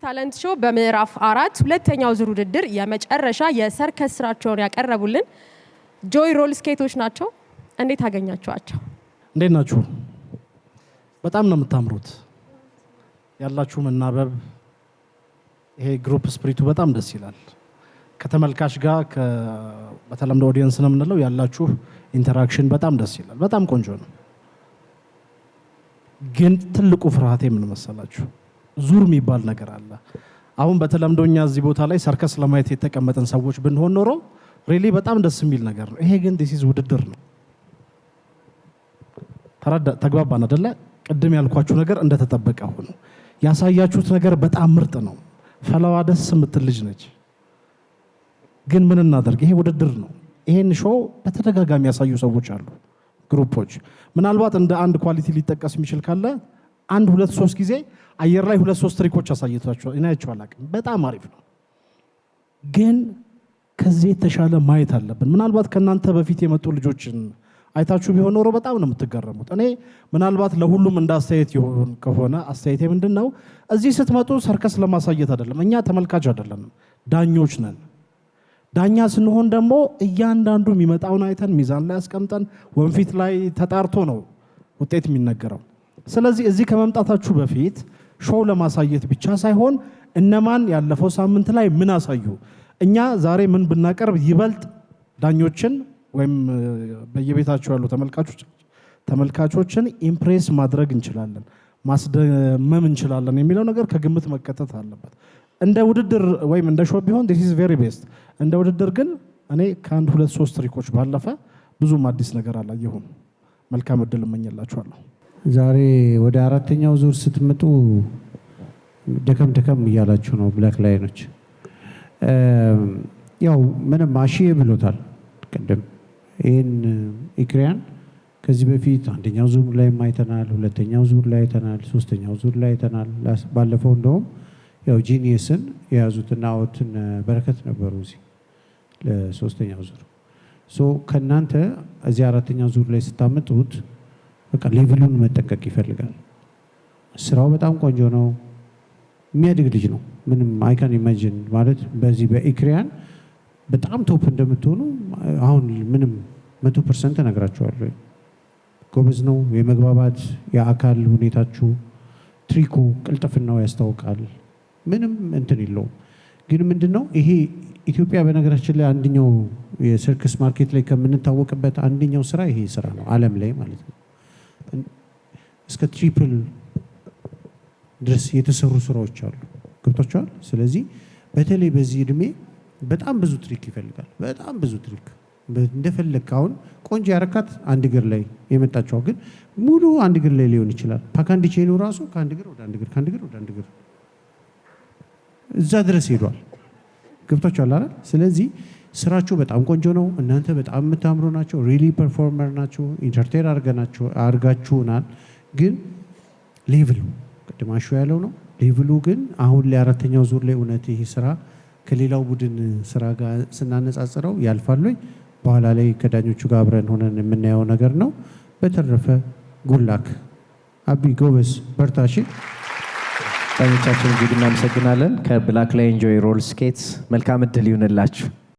ታለንት ሾው በምዕራፍ 4 ሁለተኛው ዙር ውድድር የመጨረሻ የሰርከስ ስራቸውን ያቀረቡልን ጆይ ሮል ስኬቶች ናቸው። እንዴት አገኛችኋቸው? እንዴት ናችሁ? በጣም ነው የምታምሩት። ያላችሁ መናበብ፣ ይሄ ግሩፕ ስፒሪቱ በጣም ደስ ይላል። ከተመልካች ጋር በተለምዶ ኦዲየንስ ነው የምንለው ያላችሁ ኢንተራክሽን በጣም ደስ ይላል። በጣም ቆንጆ ነው። ግን ትልቁ ፍርሃቴ ምን መሰላችሁ? ዙር የሚባል ነገር አለ። አሁን በተለምዶኛ እዚህ ቦታ ላይ ሰርከስ ለማየት የተቀመጠን ሰዎች ብንሆን ኖሮ ሪሊ በጣም ደስ የሚል ነገር ነው። ይሄ ግን ዲስ ኢዝ ውድድር ነው። ተግባባን አይደለ? ቅድም ያልኳችሁ ነገር እንደተጠበቀ ሆኖ ያሳያችሁት ነገር በጣም ምርጥ ነው። ፈለዋ ደስ የምትል ልጅ ነች። ግን ምን እናደርግ? ይሄ ውድድር ነው። ይሄን ሾው በተደጋጋሚ ያሳዩ ሰዎች አሉ፣ ግሩፖች። ምናልባት እንደ አንድ ኳሊቲ ሊጠቀስ የሚችል ካለ 1 2 3 ጊዜ አየር ላይ 2 3 ትሪኮች አሳይቷቸዋል። እኔ አይቼው አላውቅም። በጣም አሪፍ ነው። ግን ከዚህ የተሻለ ማየት አለብን። ምናልባት ከናንተ በፊት የመጡ ልጆችን አይታችሁ ቢሆን ኖሮ በጣም ነው የምትገረሙት። እኔ ምናልባት ለሁሉም እንዳስተያየት ይሆን ከሆነ አስተያየቴ ምንድነው፣ እዚህ ስትመጡ ሰርከስ ለማሳየት አይደለም። እኛ ተመልካች አይደለንም፣ ዳኞች ነን። ዳኛ ስንሆን ደግሞ እያንዳንዱ የሚመጣውን አይተን ሚዛን ላይ አስቀምጠን ወንፊት ላይ ተጣርቶ ነው ውጤት የሚነገረው። ስለዚህ እዚህ ከመምጣታችሁ በፊት ሾው ለማሳየት ብቻ ሳይሆን እነማን ያለፈው ሳምንት ላይ ምን አሳዩ፣ እኛ ዛሬ ምን ብናቀርብ ይበልጥ ዳኞችን ወይም በየቤታቸው ያሉ ተመልካቾችን ኢምፕሬስ ማድረግ እንችላለን፣ ማስደመም እንችላለን የሚለው ነገር ከግምት መከተት አለበት። እንደ ውድድር ወይም እንደ ሾው ቢሆን this is very best። እንደ ውድድር ግን እኔ ከ1 2 3 ትሪኮች ባለፈ ብዙም አዲስ ነገር አላየሁም። መልካም እድል እመኝላችኋለሁ። ዛሬ ወደ 4ኛው ዙር ስትመጡ ደከም እያላችሁ ነው ብላክ ላይኖች። ያው ምንም አሺ ብሎታል ቅድም። ይህን ኢክሪያን ከዚህ በፊት 1ኛው ዙር ላይ አይተናል፣ 2ኛው ዙር ላይ አይተናል፣ 3ኛው ዙር ላይ አይተናል። ባለፈው እንደውም ያው ጂኒየስን የያዙትና አውትን በረከት ነበሩ እዚህ ለ3ኛው ዙር። ከእናንተ እዚህ 4ኛው ዙር ላይ ስታመጡት በቃ ሌቭሉን መጠንቀቅ ይፈልጋል። ስራው በጣም ቆንጆ ነው። የሚያድግ ልጅ ነው። ምንም አይካን ኢማጂን ማለት በዚህ በኢክሪያን በጣም ቶፕ እንደምትሆኑ አሁን ምንም 100% እነግራችኋለሁ። ጎበዝ ነው። የመግባባት የአካል ሁኔታችሁ፣ ትሪኩ፣ ቅልጥፍናው ያስታውቃል። ምንም እንትን የለውም። ግን ምንድነው ይሄ ኢትዮጵያ በነገራችን ላይ አንደኛው የሰርከስ ማርኬት ላይ ከምንታወቅበት አንደኛው ስራ ይሄ ስራ ነው፣ ዓለም ላይ ማለት ነው። እስከ ትሪፕል ድረስ የተሰሩ ስራዎች አሉ። ገብቷቸዋል። ስለዚህ በተለይ በዚህ እድሜ በጣም ብዙ ትሪክ ይፈልጋል። በጣም ብዙ ትሪክ እንደፈለክ አሁን ቆንጆ ያረካት አንድ እግር ላይ የመጣቸው ግን ሙሉ አንድ እግር ላይ ሊሆን ይችላል። ፓካንዲ ቼኑ ራሱ ከአንድ እግር ወደ አንድ እግር ከአንድ እግር ወደ አንድ እግር እዛ ድረስ ሄዷል። ገብቷቸዋል አይደል? ስለዚህ ስራችሁ በጣም ቆንጆ ነው። እናንተ በጣም የምታምሩ ናቸው። ሪሊ ፐርፎርመር ናቸው። ኢንተርቴን አድርጋችሁናል። ግን ሌቭሉ ቅድማሹ ያለው ነው። ሌቭሉ ግን አሁን ላይ 4ኛው ዙር ላይ እውነት ይሄ ስራ ከሌላው ቡድን ስራ ጋር ስናነጻጽረው ያልፋል ወይ? በኋላ ላይ ከዳኞቹ ጋር አብረን ሆነን የምናየው ነገር ነው። በተረፈ ጉላክ አቢ ጎበዝ በርታሽ። ዳኞቻችን እጅግ እናመሰግናለን። ከብላክ ላይን ጆይ ሮል ስኬትስ መልካም እድል ይሁንላችሁ።